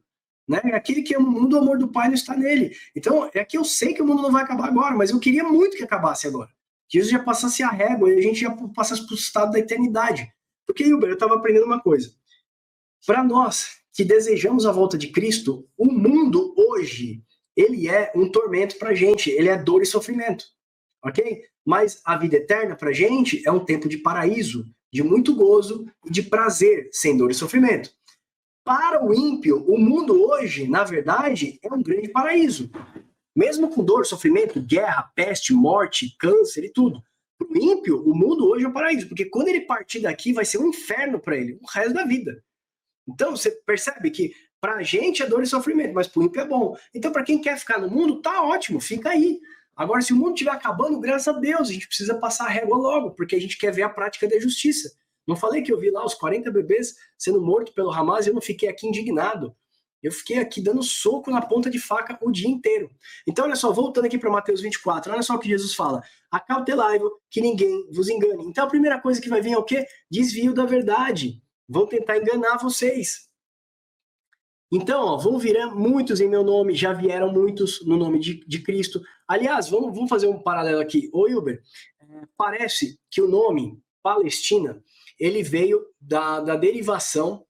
Né? Aquele que ama o mundo, o amor do Pai não está nele. Então, é que eu sei que o mundo não vai acabar agora, mas eu queria muito que acabasse agora. Que Jesus já passasse a régua e a gente já passasse para o estado da eternidade. Porque, Hilber, eu estava aprendendo uma coisa. Para nós que desejamos a volta de Cristo, o mundo hoje, ele é um tormento para a gente, ele é dor e sofrimento. Ok? Mas a vida eterna para a gente é um tempo de paraíso, de muito gozo e de prazer, sem dor e sofrimento. Para o ímpio, o mundo hoje, na verdade, é um grande paraíso. Mesmo com dor, sofrimento, guerra, peste, morte, câncer e tudo. Para o ímpio, o mundo hoje é um paraíso, porque quando ele partir daqui, vai ser um inferno para ele, o resto da vida. Então, você percebe que para a gente é dor e sofrimento, mas para o ímpio é bom. Então, para quem quer ficar no mundo, tá ótimo, fica aí. Agora, se o mundo estiver acabando, graças a Deus, a gente precisa passar a régua logo, porque a gente quer ver a prática da justiça. Não falei que eu vi lá os 40 bebês sendo mortos pelo Hamas e eu não fiquei aqui indignado. Eu fiquei aqui dando soco na ponta de faca o dia inteiro. Então, olha só, voltando aqui para Mateus 24, olha só o que Jesus fala. Acautelai-vos que ninguém vos engane. Então, a primeira coisa que vai vir é o quê? Desvio da verdade. Vão tentar enganar vocês. Então, ó, vão vir muitos em meu nome, já vieram muitos no nome de Cristo. Aliás, vamos fazer um paralelo aqui. Ô, Hilber, parece que o nome Palestina ele veio da derivação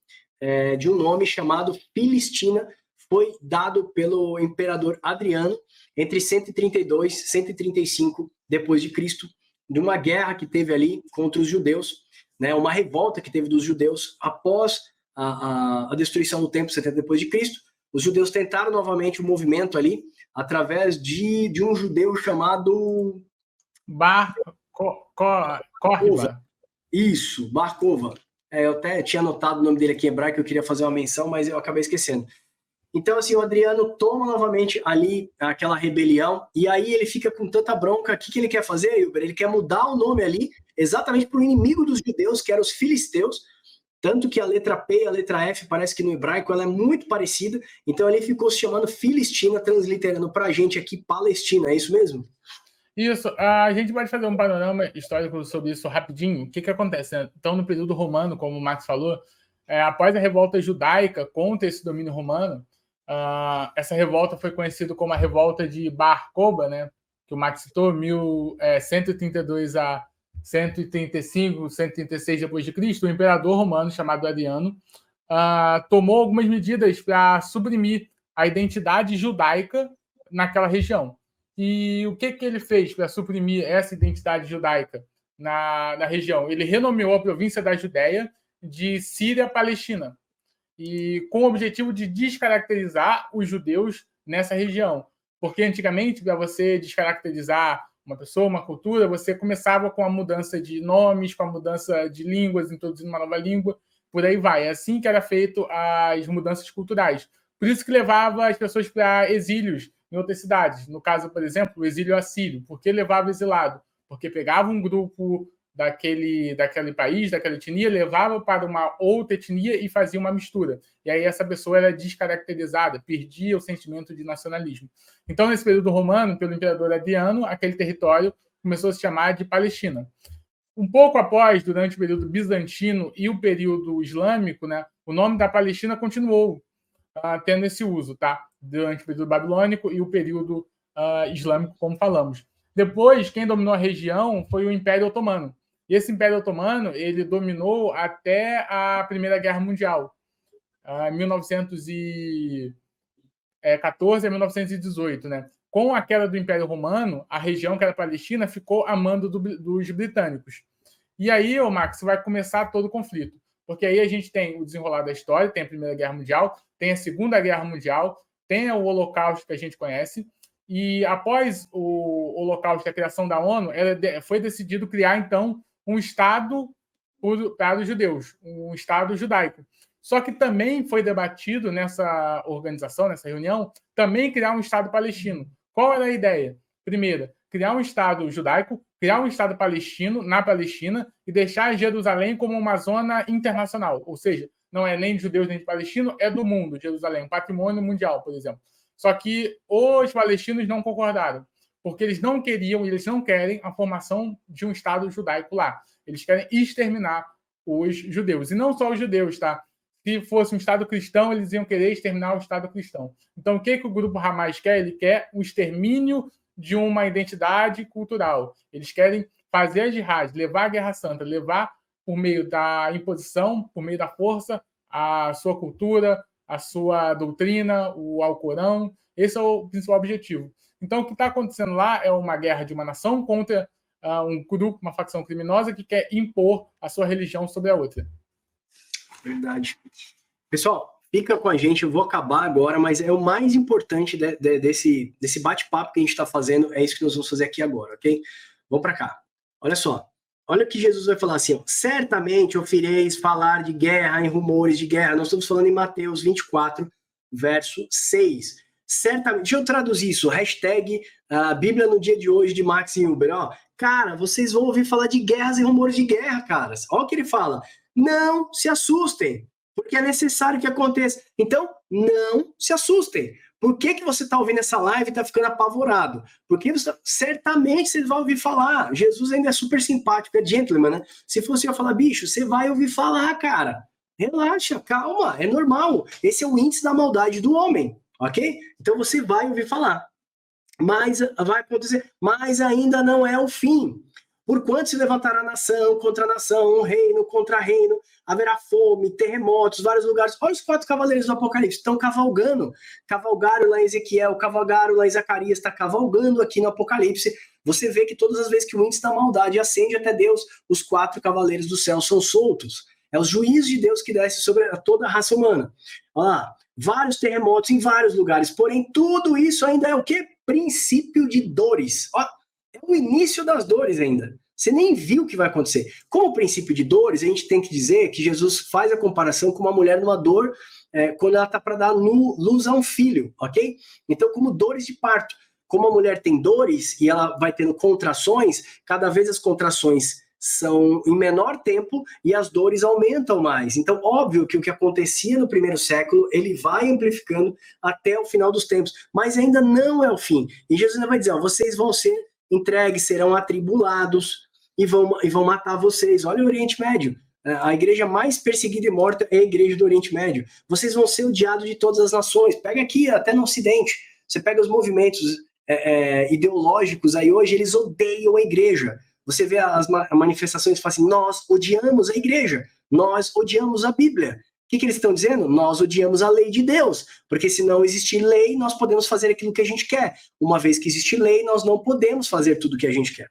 de um nome chamado Filistina, foi dado pelo imperador Adriano entre 132 e 135 depois de Cristo, de uma guerra que teve ali contra os judeus, né, uma revolta que teve dos judeus após a destruição do templo 70 depois de Cristo. Os judeus tentaram novamente o movimento ali através de um judeu chamado Bar Kokhba. Isso, Bar Kokhba. Eu até tinha anotado o nome dele aqui em hebraico, eu queria fazer uma menção, mas eu acabei esquecendo. Então, assim, o Adriano toma novamente ali aquela rebelião, e aí ele fica com tanta bronca. O que ele quer fazer, Hilber? Ele quer mudar o nome ali, exatamente para o inimigo dos judeus, que eram os filisteus, tanto que a letra P e a letra F, parece que no hebraico ela é muito parecida, então ele ficou se chamando Filistina, transliterando para a gente aqui Palestina, é isso mesmo? Isso, a gente pode fazer um panorama histórico sobre isso rapidinho. O que acontece? Né? Então, no período romano, como o Max falou, após a revolta judaica contra esse domínio romano, essa revolta foi conhecida como a revolta de Bar Kokhba, né? Que o Max citou, 132 a 135, 136 depois de Cristo. O imperador romano, chamado Adriano, tomou algumas medidas para suprimir a identidade judaica naquela região. E o que ele fez para suprimir essa identidade judaica na região? Ele renomeou a província da Judéia de Síria-Palestina, e com o objetivo de descaracterizar os judeus nessa região. Porque antigamente, para você descaracterizar uma pessoa, uma cultura, você começava com a mudança de nomes, com a mudança de línguas, introduzindo uma nova língua. por aí vai. É assim que era feito as mudanças culturais. Por isso que levava as pessoas para exílios em outras cidades. No caso, por exemplo, o exílio assírio. Por que levava exilado? Porque pegava um grupo daquele país, daquela etnia, levava para uma outra etnia e fazia uma mistura. E aí essa pessoa era descaracterizada, perdia o sentimento de nacionalismo. Então, nesse período romano, pelo imperador Adriano, aquele território começou a se chamar de Palestina. Um pouco após, durante o período bizantino e o período islâmico, né, o nome da Palestina continuou tendo esse uso, tá? Durante o período babilônico e o período islâmico, como falamos. Depois, quem dominou a região foi o Império Otomano. E esse Império Otomano ele dominou até a Primeira Guerra Mundial, 1914 a 1918, né? Com a queda do Império Romano, a região que era a Palestina ficou a mando dos britânicos. E aí, Max, vai começar todo o conflito. Porque aí a gente tem o desenrolar da história, tem a Primeira Guerra Mundial, tem a Segunda Guerra Mundial, tem o Holocausto que a gente conhece, e após o Holocausto, a criação da ONU, foi decidido criar, então, um Estado para os judeus, um Estado judaico. Só que também foi debatido nessa organização, nessa reunião, também criar um Estado palestino. Qual era a ideia? Primeira, criar um Estado judaico, criar um Estado palestino na Palestina e deixar Jerusalém como uma zona internacional. Ou seja, não é nem de judeus nem de palestinos, é do mundo, Jerusalém, um patrimônio mundial, por exemplo. Só que os palestinos não concordaram, porque eles não queriam, eles não querem a formação de um Estado judaico lá. Eles querem exterminar os judeus. E não só os judeus, tá? Se fosse um Estado cristão, eles iam querer exterminar o Estado cristão. Então, o que o grupo Hamas quer? Ele quer o extermínio de uma identidade cultural. Eles querem fazer a jihad, levar a Guerra Santa, levar por meio da imposição, por meio da força, a sua cultura, a sua doutrina, o Alcorão. Esse é o principal objetivo. Então, o que está acontecendo lá é uma guerra de uma nação contra um grupo, uma facção criminosa que quer impor a sua religião sobre a outra. Verdade. Pessoal, fica com a gente, eu vou acabar agora, mas é o mais importante desse bate-papo que a gente está fazendo, é isso que nós vamos fazer aqui agora, ok? Vamos para cá. Olha só, olha o que Jesus vai falar assim, ó, certamente ouvireis falar de guerra e rumores de guerra, nós estamos falando em Mateus 24, verso 6. Certamente, deixa eu traduzir isso, hashtag Bíblia no dia de hoje de Max e Uber, ó. Cara, vocês vão ouvir falar de guerras e rumores de guerra, caras. Olha o que ele fala. Não se assustem, porque é necessário que aconteça. Então, não se assustem. Por que você está ouvindo essa live e está ficando apavorado? Porque certamente você vai ouvir falar. Jesus ainda é super simpático, é gentleman, né? Se fosse eu falar, bicho, você vai ouvir falar, cara. Relaxa, calma, é normal. Esse é o índice da maldade do homem, ok? Então você vai ouvir falar. Mas vai acontecer, mas ainda não é o fim. Porquanto se levantará nação contra nação, reino contra reino, haverá fome, terremotos, vários lugares. Olha os 4 cavaleiros do Apocalipse, estão cavalgando. Cavalgaram lá em Ezequiel, cavalgaram lá em Zacarias, está cavalgando aqui no Apocalipse. Você vê que todas as vezes que o índice da maldade ascende até Deus, os 4 cavaleiros do céu são soltos. É os juízos de Deus que descem sobre toda a raça humana. Olha lá, vários terremotos em vários lugares. Porém, tudo isso ainda é o quê? Princípio de dores. Ó, é o início das dores ainda. Você nem viu o que vai acontecer. Como princípio de dores, a gente tem que dizer que Jesus faz a comparação com uma mulher numa dor quando ela está para dar luz a um filho, ok? Então, como dores de parto. Como a mulher tem dores e ela vai tendo contrações, cada vez as contrações são em menor tempo e as dores aumentam mais. Então, óbvio que o que acontecia no primeiro século, ele vai amplificando até o final dos tempos, mas ainda não é o fim. E Jesus ainda vai dizer, ó, vocês vão ser entregues, serão atribulados e vão matar vocês. Olha o Oriente Médio. A igreja mais perseguida e morta é a igreja do Oriente Médio. Vocês vão ser odiados de todas as nações. Pega aqui, até no Ocidente. Você pega os movimentos ideológicos aí hoje, eles odeiam a igreja. Você vê as manifestações e fala assim, nós odiamos a igreja, nós odiamos a Bíblia. O que eles estão dizendo? Nós odiamos a lei de Deus, porque se não existir lei, nós podemos fazer aquilo que a gente quer. Uma vez que existe lei, nós não podemos fazer tudo o que a gente quer.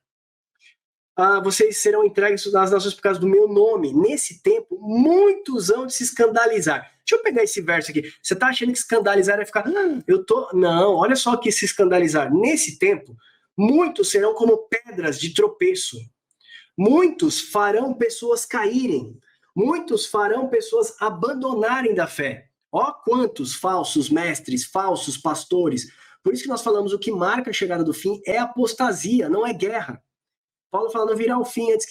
Vocês serão entregues nas nações por causa do meu nome. Nesse tempo, muitos hão de se escandalizar. Deixa eu pegar esse verso aqui. Você está achando que escandalizar é ficar... Não, olha só que se escandalizar. Nesse tempo, muitos serão como pedras de tropeço. Muitos farão pessoas caírem. Muitos farão pessoas abandonarem da fé. Ó quantos falsos mestres, falsos pastores. Por isso que nós falamos, o que marca a chegada do fim é apostasia, não é guerra. Paulo fala, não virá o fim antes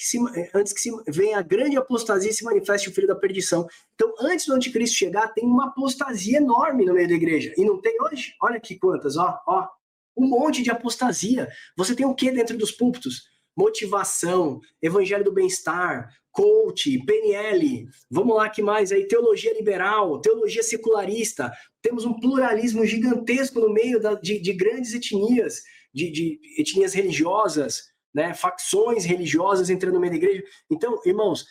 que venha a grande apostasia e se manifeste o filho da perdição. Então, antes do anticristo chegar, tem uma apostasia enorme no meio da igreja. E não tem hoje? Olha aqui quantas, ó. Um monte de apostasia. Você tem o que dentro dos púlpitos? Motivação, evangelho do bem-estar, coach, PNL, vamos lá, que mais aí? Teologia liberal, teologia secularista. Temos um pluralismo gigantesco no meio de grandes etnias, de etnias religiosas, né, facções religiosas entrando no meio da igreja. Então, irmãos,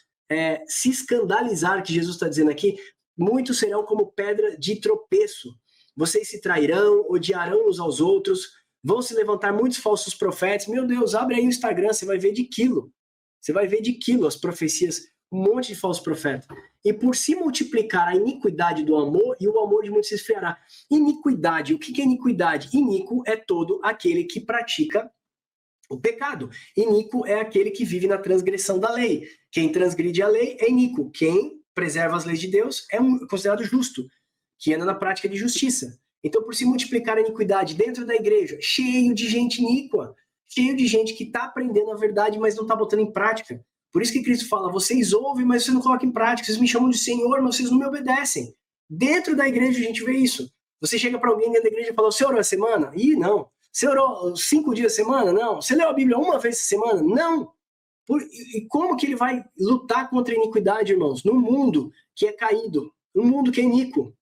se escandalizar que Jesus está dizendo aqui, muitos serão como pedra de tropeço. Vocês se trairão, odiarão uns aos outros, vão se levantar muitos falsos profetas. Meu Deus, abre aí o Instagram, você vai ver de quilo. Você vai ver de quilo as profecias, um monte de falsos profetas. E por se multiplicar a iniquidade do amor, e o amor de muitos se esfriará. Iniquidade, o que é iniquidade? Iníquo é todo aquele que pratica o pecado. Iníquo é aquele que vive na transgressão da lei. Quem transgride a lei é iníquo. Quem preserva as leis de Deus é considerado justo, que anda na prática de justiça. Então, por se multiplicar a iniquidade dentro da igreja, cheio de gente iníqua, cheio de gente que está aprendendo a verdade, mas não está botando em prática. Por isso que Cristo fala, vocês ouvem, mas vocês não colocam em prática. Vocês me chamam de Senhor, mas vocês não me obedecem. Dentro da igreja a gente vê isso. Você chega para alguém dentro da igreja e fala, você orou a semana? Ih, não. Você orou 5 dias a semana? Não. Você leu a Bíblia uma vez a semana? Não. E como que ele vai lutar contra a iniquidade, irmãos? Num mundo que é caído, num mundo que é iníquo.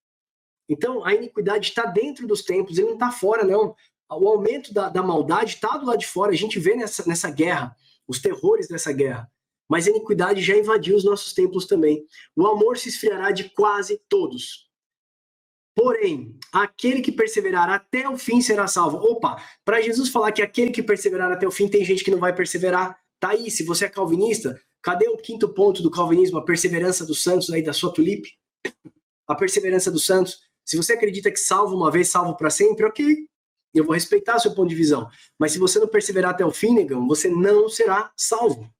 Então, a iniquidade está dentro dos templos, ele não está fora, não. O aumento da maldade está do lado de fora, a gente vê nessa guerra, os terrores dessa guerra. Mas a iniquidade já invadiu os nossos templos também. O amor se esfriará de quase todos. Porém, aquele que perseverar até o fim será salvo. Opa, para Jesus falar que aquele que perseverar até o fim, tem gente que não vai perseverar. Tá aí, se você é calvinista, cadê o quinto ponto do calvinismo? A perseverança dos santos aí da sua tulipe? A perseverança dos santos. Se você acredita que salvo uma vez, salvo para sempre, ok. Eu vou respeitar o seu ponto de visão. Mas se você não perseverar até o fim, negão, você não será salvo.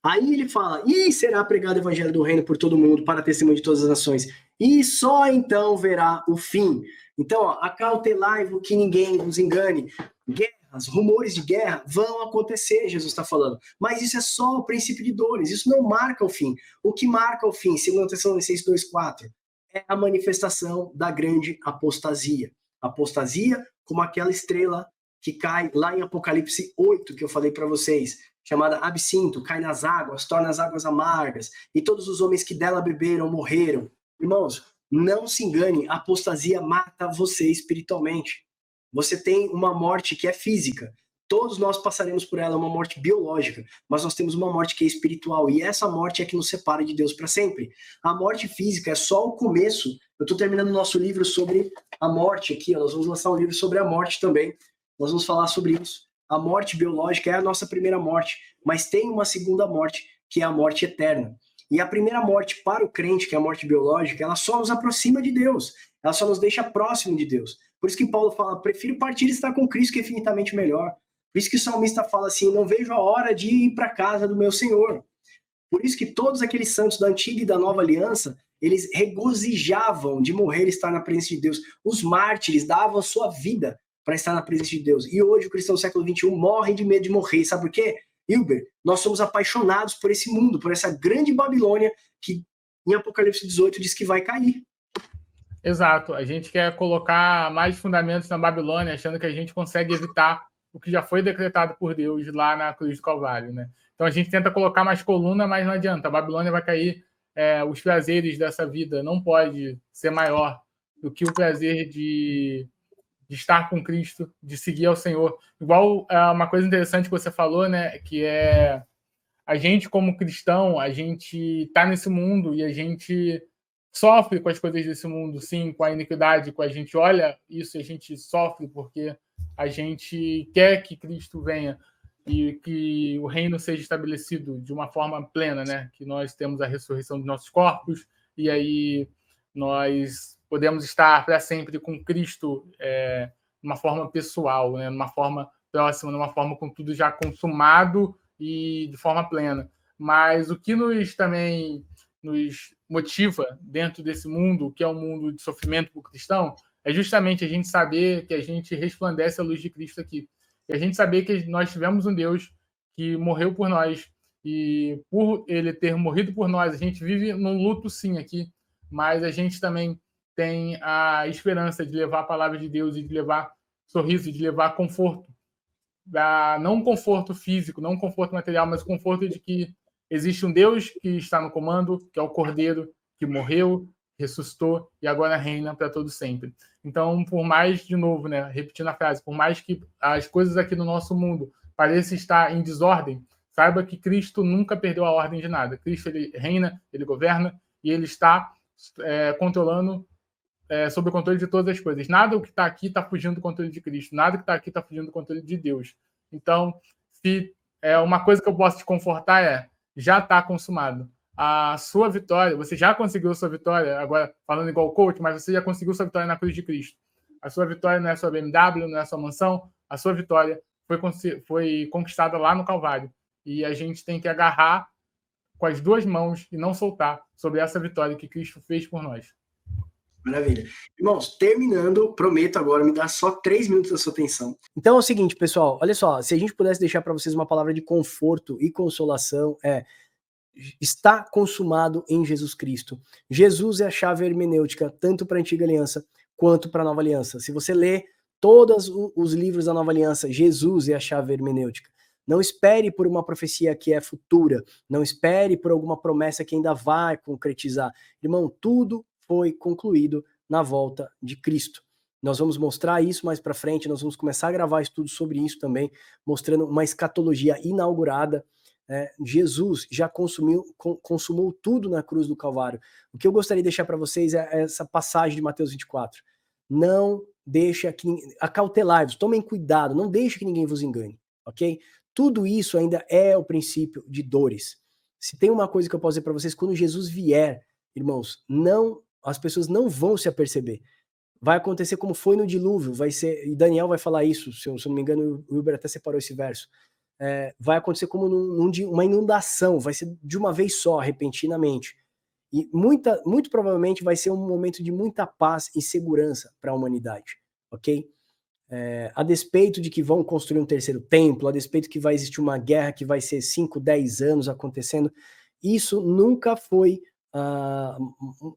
Aí ele fala, e será pregado o evangelho do reino por todo mundo, para testemunho de todas as nações. E só então verá o fim. Então, ó, acautelai-vos que ninguém vos engane. Guerras, rumores de guerra vão acontecer, Jesus está falando. Mas isso é só o princípio de dores, isso não marca o fim. O que marca o fim, segundo Tessalonicenses 2,4, é a manifestação da grande apostasia. Apostasia como aquela estrela que cai lá em Apocalipse 8, que eu falei para vocês, chamada absinto, cai nas águas, torna as águas amargas, e todos os homens que dela beberam morreram. Irmãos, não se engane, a apostasia mata você espiritualmente. Você tem uma morte que é física. Todos nós passaremos por ela, uma morte biológica, mas nós temos uma morte que é espiritual, e essa morte é que nos separa de Deus para sempre. A morte física é só o começo. Eu estou terminando o nosso livro sobre a morte aqui, ó. Nós vamos lançar um livro sobre a morte também. Nós vamos falar sobre isso. A morte biológica é a nossa primeira morte, mas tem uma segunda morte, que é a morte eterna. E a primeira morte para o crente, que é a morte biológica, ela só nos aproxima de Deus, ela só nos deixa próximo de Deus. Por isso que Paulo fala, prefiro partir e estar com Cristo, que é infinitamente melhor. Por isso que o salmista fala assim, não vejo a hora de ir para a casa do meu Senhor. Por isso que todos aqueles santos da antiga e da nova aliança, eles regozijavam de morrer e estar na presença de Deus. Os mártires davam a sua vida para estar na presença de Deus. E hoje o cristão do século XXI morre de medo de morrer. Sabe por quê? Hilber, nós somos apaixonados por esse mundo, por essa grande Babilônia que em Apocalipse 18 diz que vai cair. Exato. A gente quer colocar mais fundamentos na Babilônia, achando que a gente consegue evitar o que já foi decretado por Deus lá na cruz do Calvário, né? Então a gente tenta colocar mais coluna, mas não adianta. A Babilônia vai cair. Os prazeres dessa vida não pode ser maior do que o prazer de estar com Cristo, de seguir ao Senhor. Igual uma coisa interessante que você falou, né, que é a gente como cristão, a gente está nesse mundo e a gente sofre com as coisas desse mundo, sim, com a iniquidade, a gente olha isso e a gente sofre porque a gente quer que Cristo venha e que o reino seja estabelecido de uma forma plena, né, que nós temos a ressurreição dos nossos corpos e aí nós podemos estar para sempre com Cristo de uma forma pessoal, né? De uma forma próxima, de uma forma com tudo já consumado e de forma plena. Mas o que também nos motiva dentro desse mundo, que é um mundo de sofrimento para o cristão, é justamente a gente saber que a gente resplandece a luz de Cristo aqui. E a gente saber que nós tivemos um Deus que morreu por nós, e por ele ter morrido por nós, a gente vive num luto sim aqui, mas a gente também tem a esperança de levar a palavra de Deus e de levar sorriso, de levar conforto. Não conforto físico, não conforto material, mas conforto de que existe um Deus que está no comando, que é o Cordeiro, que morreu, ressuscitou e agora reina para todo sempre. Então, por mais, de novo, né, repetindo a frase, por mais que as coisas aqui no nosso mundo pareçam estar em desordem, saiba que Cristo nunca perdeu a ordem de nada. Cristo, ele reina, ele governa e ele está controlando, sob o controle de todas as coisas. Nada o que está aqui está fugindo do controle de Cristo. Nada que está aqui está fugindo do controle de Deus. Então, se uma coisa que eu posso te confortar já está consumado. A sua vitória, você já conseguiu a sua vitória, agora falando igual coach, mas você já conseguiu sua vitória na cruz de Cristo. A sua vitória não é sua BMW, não é sua mansão, a sua vitória foi conquistada lá no Calvário. E a gente tem que agarrar com as duas mãos e não soltar sobre essa vitória que Cristo fez por nós. Maravilha. Irmãos, terminando, prometo agora me dar só 3 minutos da sua atenção. Então é o seguinte, pessoal, olha só, se a gente pudesse deixar para vocês uma palavra de conforto e consolação, está consumado em Jesus Cristo. Jesus é a chave hermenêutica, tanto para a Antiga Aliança quanto para a Nova Aliança. Se você lê todos os livros da Nova Aliança, Jesus é a chave hermenêutica. Não espere por uma profecia que é futura, não espere por alguma promessa que ainda vai concretizar. Irmão, tudo foi concluído na volta de Cristo. Nós vamos mostrar isso mais para frente, nós vamos começar a gravar estudos sobre isso também, mostrando uma escatologia inaugurada. Jesus já consumou tudo na cruz do Calvário. O que eu gostaria de deixar para vocês é essa passagem de Mateus 24. Não deixa que... Acautelai-vos, tomem cuidado, não deixe que ninguém vos engane, ok? Tudo isso ainda é o princípio de dores. Se tem uma coisa que eu posso dizer para vocês, quando Jesus vier, irmãos, as pessoas não vão se aperceber. Vai acontecer como foi no dilúvio, vai ser, e Daniel vai falar isso, se eu não me engano, o Wilber até separou esse verso. Vai acontecer como uma inundação, vai ser de uma vez só, repentinamente. E muito provavelmente vai ser um momento de muita paz e segurança para a humanidade, ok? A despeito de que vão construir um terceiro templo, a despeito que vai existir uma guerra que vai ser 5, 10 anos acontecendo, isso nunca foi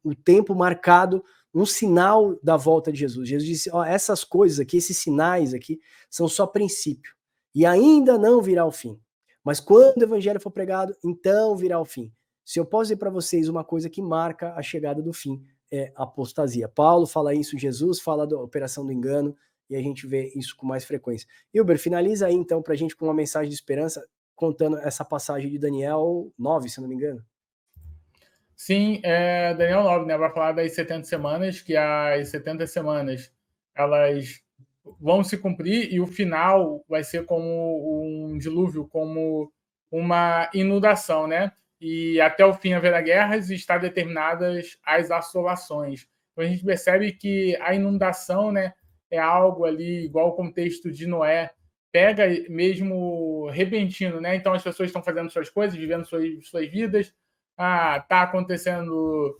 o tempo marcado, um sinal da volta de Jesus. Jesus disse, essas coisas aqui, esses sinais aqui, são só princípio, e ainda não virá o fim. Mas quando o evangelho for pregado, então virá o fim. Se eu posso dizer para vocês uma coisa que marca a chegada do fim, é a apostasia. Paulo fala isso, Jesus fala da operação do engano, e a gente vê isso com mais frequência. Hilber, finaliza aí então para a gente com uma mensagem de esperança, contando essa passagem de Daniel 9, se não me engano. Sim, Daniel 9, né, vai falar das 70 semanas, que as 70 semanas elas vão se cumprir e o final vai ser como um dilúvio, como uma inundação, né? E até o fim haverá guerras e está determinadas as assolações. Então a gente percebe que a inundação, né, é algo ali igual ao contexto de Noé, pega mesmo repentino, né? Então as pessoas estão fazendo suas coisas, vivendo suas vidas, tá acontecendo,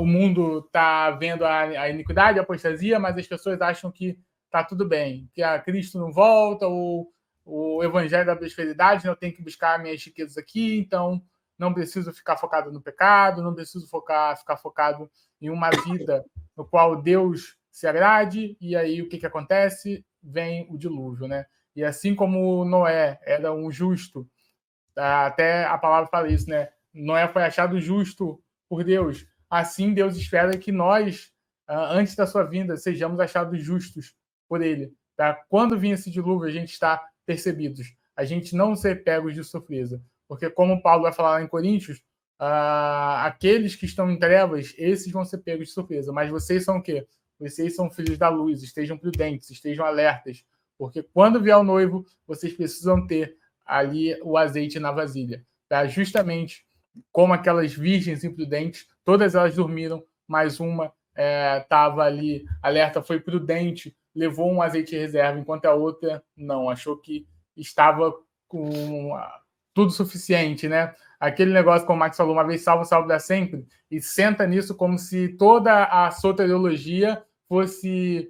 o mundo está vendo a iniquidade, a apostasia, mas as pessoas acham que está tudo bem, que a Cristo não volta, o evangelho da prosperidade, eu tenho que buscar minhas riquezas aqui, então não preciso ficar focado no pecado, não preciso ficar focado em uma vida no qual Deus se agrade, e aí o que acontece? Vem o dilúvio, né? E assim como Noé era um justo, até a palavra fala isso, né? Noé foi achado justo por Deus. Assim, Deus espera que nós, antes da sua vinda, sejamos achados justos por Ele. Tá? Quando vir esse dilúvio, a gente está percebidos. A gente não ser pegos de surpresa. Porque, como Paulo vai falar lá em Coríntios, aqueles que estão em trevas, esses vão ser pegos de surpresa. Mas vocês são o quê? Vocês são filhos da luz. Estejam prudentes, estejam alertas. Porque quando vier o noivo, vocês precisam ter ali o azeite na vasilha. Tá? Justamente como aquelas virgens imprudentes, todas elas dormiram, mas uma estava ali alerta, foi prudente, levou um azeite de reserva, enquanto a outra não, achou que estava tudo suficiente, né? Aquele negócio, como o Max falou, uma vez salvo, salvo para sempre, e senta nisso como se toda a soteriologia fosse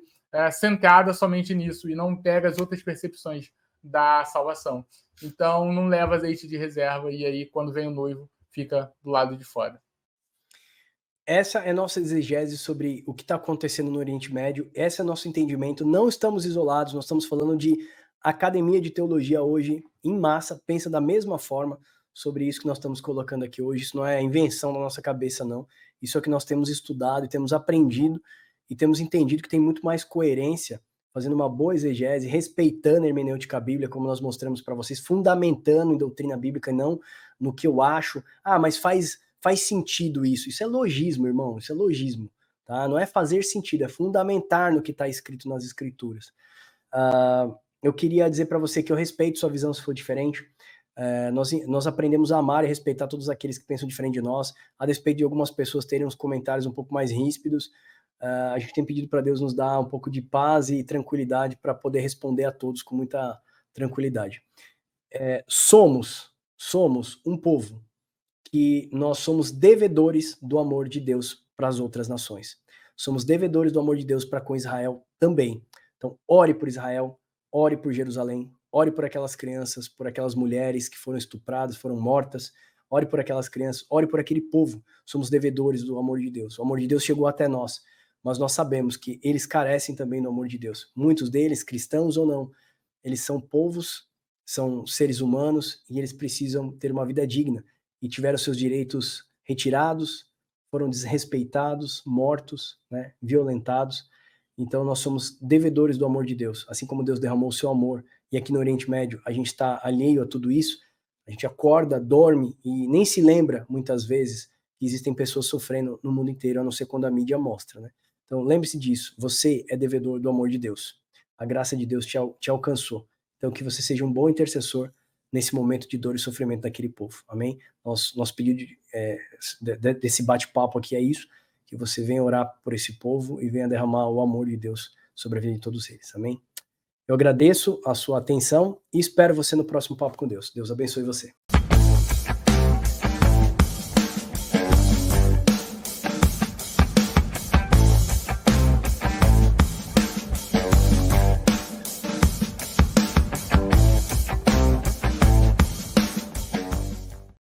centrada somente nisso, e não pega as outras percepções da salvação. Então, não leva azeite de reserva, e aí, quando vem o noivo, fica do lado de fora. Essa é nossa exegese sobre o que está acontecendo no Oriente Médio, esse é nosso entendimento, não estamos isolados, nós estamos falando de academia de teologia hoje, em massa, pensa da mesma forma sobre isso que nós estamos colocando aqui hoje, isso não é invenção da nossa cabeça não, isso é o que nós temos estudado e temos aprendido e temos entendido que tem muito mais coerência, fazendo uma boa exegese, respeitando a hermenêutica bíblica, como nós mostramos para vocês, fundamentando em doutrina bíblica, não no que eu acho, mas faz sentido isso. Isso é logismo, irmão. Isso é logismo. Tá? Não é fazer sentido, é fundamentar no que está escrito nas escrituras. Eu queria dizer para você que eu respeito sua visão se for diferente. Nós aprendemos a amar e respeitar todos aqueles que pensam diferente de nós, a despeito de algumas pessoas terem uns comentários um pouco mais ríspidos. A gente tem pedido para Deus nos dar um pouco de paz e tranquilidade para poder responder a todos com muita tranquilidade. Somos um povo que nós somos devedores do amor de Deus para as outras nações. Somos devedores do amor de Deus para com Israel também. Então, ore por Israel, ore por Jerusalém, ore por aquelas crianças, por aquelas mulheres que foram estupradas, foram mortas, ore por aquelas crianças, ore por aquele povo. Somos devedores do amor de Deus. O amor de Deus chegou até nós, mas nós sabemos que eles carecem também do amor de Deus. Muitos deles, cristãos ou não, eles são povos, são seres humanos e eles precisam ter uma vida digna. E tiveram seus direitos retirados, foram desrespeitados, mortos, né, violentados. Então nós somos devedores do amor de Deus, assim como Deus derramou o seu amor. E aqui no Oriente Médio a gente está alheio a tudo isso, a gente acorda, dorme e nem se lembra, muitas vezes, que existem pessoas sofrendo no mundo inteiro, a não ser quando a mídia mostra, né? Então lembre-se disso, você é devedor do amor de Deus. A graça de Deus te alcançou. Então que você seja um bom intercessor nesse momento de dor e sofrimento daquele povo, amém? Nosso pedido desse bate-papo aqui é isso, que você venha orar por esse povo e venha derramar o amor de Deus sobre a vida de todos eles, amém? Eu agradeço a sua atenção e espero você no próximo Papo com Deus. Deus abençoe você.